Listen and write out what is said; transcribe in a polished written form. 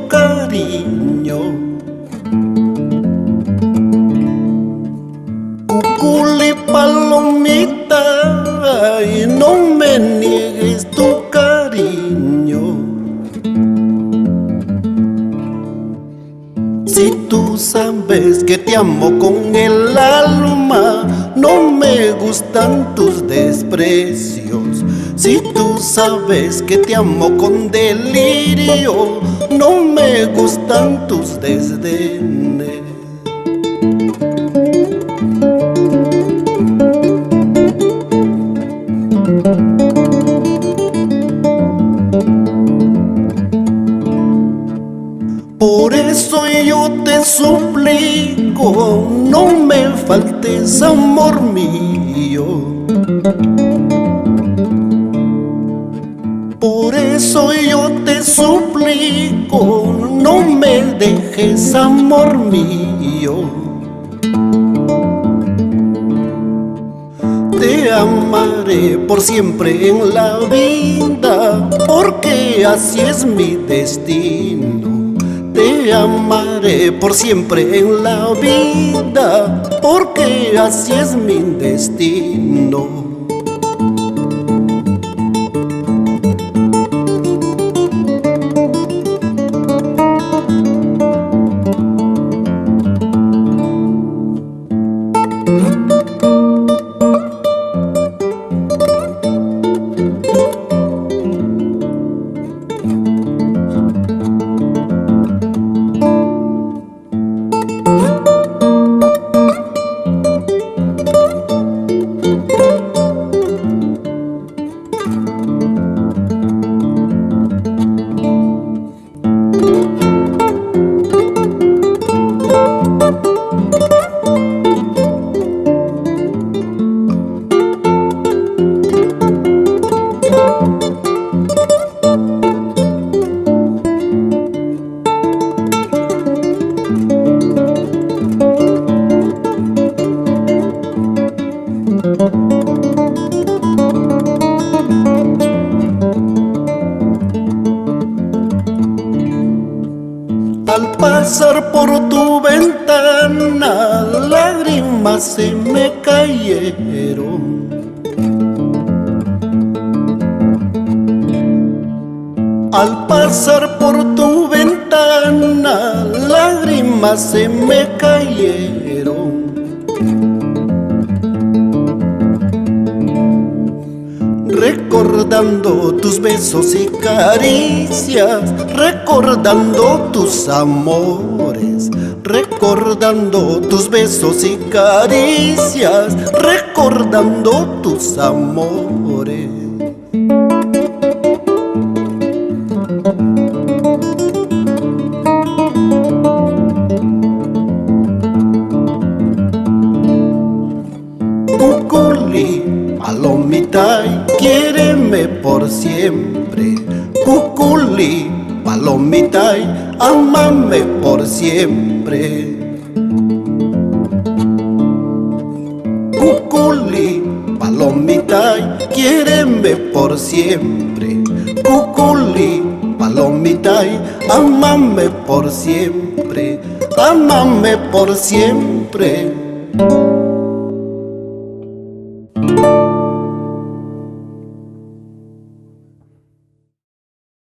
cariño. Cuculi palomita, y no me niegues tu cariño. Si tú sabes que te amo con el alma, no me gustan tus desprecios. Si tú sabes que te amo con delirio, no me gustan tus desdenes. Por eso yo te suplico, no me faltes, amor mío. Por eso yo te suplico, no me dejes, amor mío. Te amaré por siempre en la vida, porque así es mi destino. Te amaré por siempre en la vida, porque así es mi destino. Al pasar por tu ventana, lágrimas se me cayeron. Al pasar por tu ventana, lágrimas se me cayeron. Recordando tus besos y caricias, recordando tus amores, recordando tus besos y caricias, recordando tus amores. Cuculi, palomita, quiéreme por siempre. Cuculi, palomita, ámame por siempre. Cuculi, palomita, quiéreme por siempre. Cuculi, palomita, ámame por siempre. Ámame por siempre.